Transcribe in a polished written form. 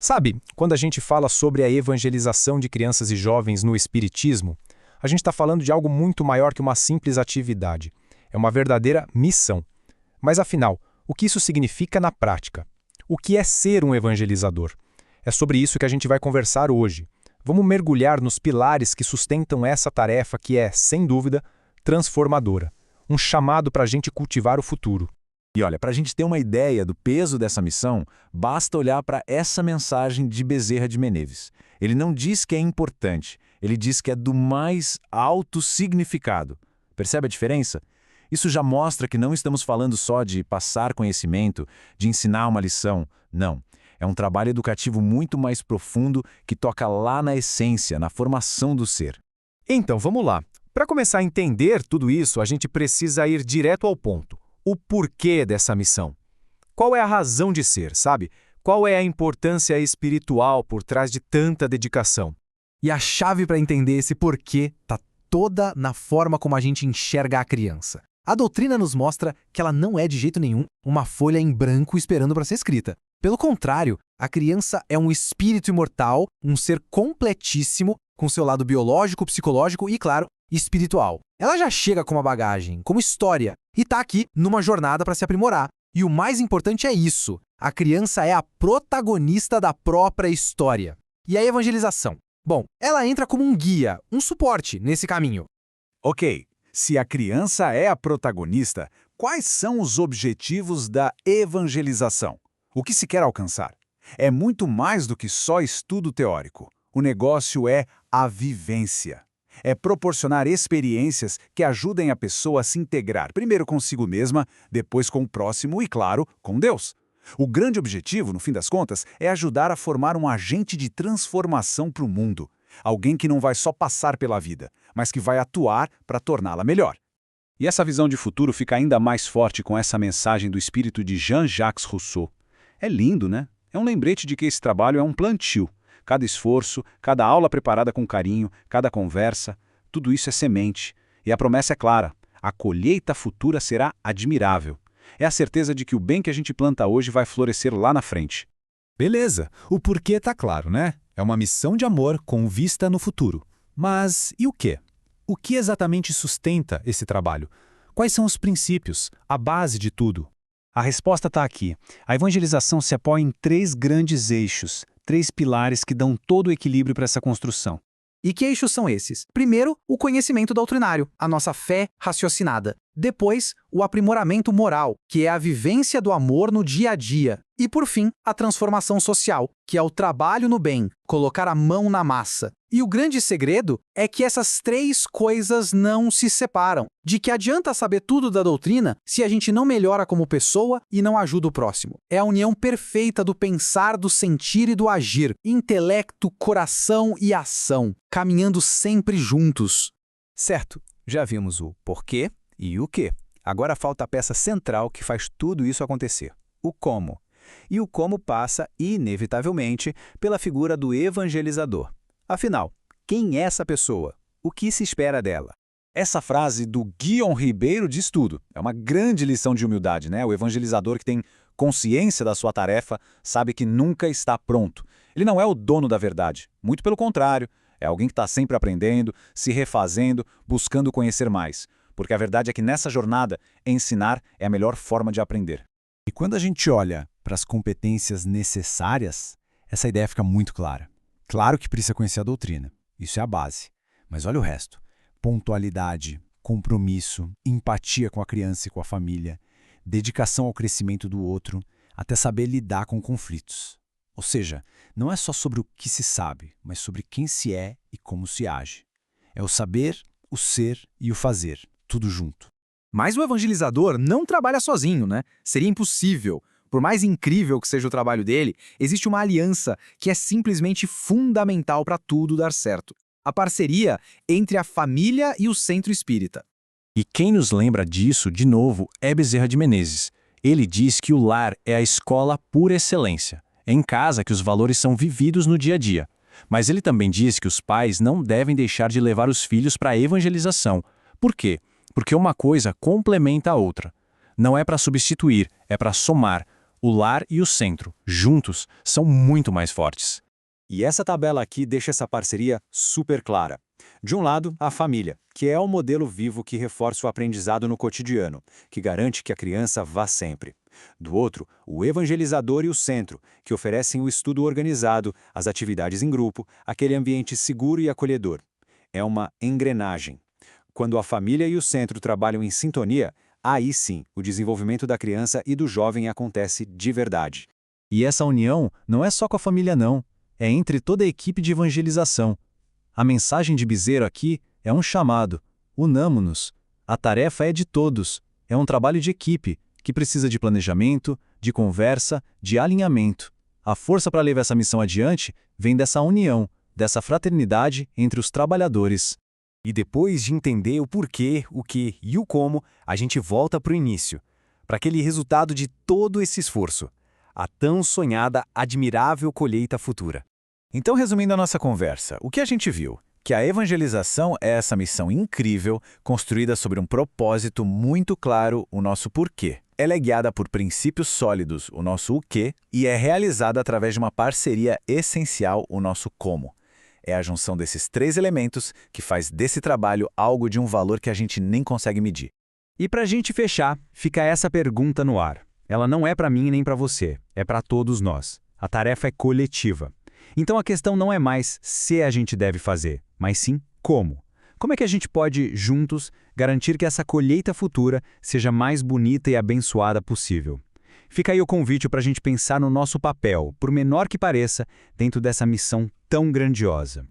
Sabe, quando a gente fala sobre a evangelização de crianças e jovens no espiritismo, a gente está falando de algo muito maior que uma simples atividade. É uma verdadeira missão. Mas afinal, o que isso significa na prática? O que é ser um evangelizador? É sobre isso que a gente vai conversar hoje. Vamos mergulhar nos pilares que sustentam essa tarefa que é, sem dúvida, transformadora. Um chamado para a gente cultivar o futuro. E olha, para a gente ter uma ideia do peso dessa missão, basta olhar para essa mensagem de Bezerra de Menezes. Ele não diz que é importante, ele diz que é do mais alto significado. Percebe a diferença? Isso já mostra que não estamos falando só de passar conhecimento, de ensinar uma lição. Não. É um trabalho educativo muito mais profundo que toca lá na essência, na formação do ser. Então, vamos lá. Para começar a entender tudo isso, a gente precisa ir direto ao ponto. O porquê dessa missão. Qual é a razão de ser, sabe? Qual é a importância espiritual por trás de tanta dedicação? E a chave para entender esse porquê está toda na forma como a gente enxerga a criança. A doutrina nos mostra que ela não é de jeito nenhum uma folha em branco esperando para ser escrita. Pelo contrário, a criança é um espírito imortal, um ser completíssimo, com seu lado biológico, psicológico e, claro, espiritual. Ela já chega com uma bagagem, como história, e está aqui numa jornada para se aprimorar. E o mais importante é isso: a criança é a protagonista da própria história. E a evangelização? Bom, ela entra como um guia, um suporte nesse caminho. Ok, se a criança é a protagonista, quais são os objetivos da evangelização? O que se quer alcançar? É muito mais do que só estudo teórico. O negócio é a vivência. É proporcionar experiências que ajudem a pessoa a se integrar, primeiro consigo mesma, depois com o próximo e, claro, com Deus. O grande objetivo, no fim das contas, é ajudar a formar um agente de transformação para o mundo. Alguém que não vai só passar pela vida, mas que vai atuar para torná-la melhor. E essa visão de futuro fica ainda mais forte com essa mensagem do espírito de Jean-Jacques Rousseau. É lindo, né? É um lembrete de que esse trabalho é um plantio. Cada esforço, cada aula preparada com carinho, cada conversa, tudo isso é semente. E a promessa é clara: a colheita futura será admirável. É a certeza de que o bem que a gente planta hoje vai florescer lá na frente. Beleza, o porquê está claro, né? É uma missão de amor com vista no futuro. Mas e o quê? O que exatamente sustenta esse trabalho? Quais são os princípios, a base de tudo? A resposta está aqui. A evangelização se apoia em 3 grandes eixos, 3 pilares que dão todo o equilíbrio para essa construção. E que eixos são esses? Primeiro, o conhecimento doutrinário, a nossa fé raciocinada. Depois, o aprimoramento moral, que é a vivência do amor no dia a dia. E, por fim, a transformação social, que é o trabalho no bem, colocar a mão na massa. E o grande segredo é que essas 3 coisas não se separam. De que adianta saber tudo da doutrina se a gente não melhora como pessoa e não ajuda o próximo. É a união perfeita do pensar, do sentir e do agir. Intelecto, coração e ação, caminhando sempre juntos. Certo, já vimos o porquê e o quê. Agora falta a peça central que faz tudo isso acontecer: o como. E o como passa, inevitavelmente, pela figura do evangelizador. Afinal, quem é essa pessoa? O que se espera dela? Essa frase do Guion Ribeiro diz tudo. É uma grande lição de humildade, né? O evangelizador que tem consciência da sua tarefa sabe que nunca está pronto. Ele não é o dono da verdade. Muito pelo contrário. É alguém que está sempre aprendendo, se refazendo, buscando conhecer mais. Porque a verdade é que nessa jornada, ensinar é a melhor forma de aprender. E quando a gente olha para as competências necessárias, essa ideia fica muito clara. Claro que precisa conhecer a doutrina, isso é a base. Mas olha o resto: pontualidade, compromisso, empatia com a criança e com a família, dedicação ao crescimento do outro, até saber lidar com conflitos. Ou seja, não é só sobre o que se sabe, mas sobre quem se é e como se age. É o saber, o ser e o fazer, tudo junto. Mas o evangelizador não trabalha sozinho, né? Seria impossível. Por mais incrível que seja o trabalho dele, existe uma aliança que é simplesmente fundamental para tudo dar certo. A parceria entre a família e o centro espírita. E quem nos lembra disso, de novo, é Bezerra de Menezes. Ele diz que o lar é a escola por excelência. É em casa que os valores são vividos no dia a dia. Mas ele também diz que os pais não devem deixar de levar os filhos para a evangelização. Por quê? Porque uma coisa complementa a outra. Não é para substituir, é para somar. O lar e o centro, juntos, são muito mais fortes. E essa tabela aqui deixa essa parceria super clara. De um lado, a família, que é o modelo vivo que reforça o aprendizado no cotidiano, que garante que a criança vá sempre. Do outro, o evangelizador e o centro, que oferecem o estudo organizado, as atividades em grupo, aquele ambiente seguro e acolhedor. É uma engrenagem. Quando a família e o centro trabalham em sintonia, aí sim, o desenvolvimento da criança e do jovem acontece de verdade. E essa união não é só com a família não, é entre toda a equipe de evangelização. A mensagem de Bezerra aqui é um chamado. Unamo-nos. A tarefa é de todos. É um trabalho de equipe, que precisa de planejamento, de conversa, de alinhamento. A força para levar essa missão adiante vem dessa união, dessa fraternidade entre os trabalhadores. E depois de entender o porquê, o que e o como, a gente volta para o início, para aquele resultado de todo esse esforço, a tão sonhada, admirável colheita futura. Então, resumindo a nossa conversa, o que a gente viu? Que a evangelização é essa missão incrível, construída sobre um propósito muito claro, o nosso porquê. Ela é guiada por princípios sólidos, o nosso o quê, e é realizada através de uma parceria essencial, o nosso como. É a junção desses 3 elementos que faz desse trabalho algo de um valor que a gente nem consegue medir. E para a gente fechar, fica essa pergunta no ar. Ela não é para mim nem para você, é para todos nós. A tarefa é coletiva. Então a questão não é mais se a gente deve fazer, mas sim como. Como é que a gente pode, juntos, garantir que essa colheita futura seja mais bonita e abençoada possível? Fica aí o convite para a gente pensar no nosso papel, por menor que pareça, dentro dessa missão tão grandiosa.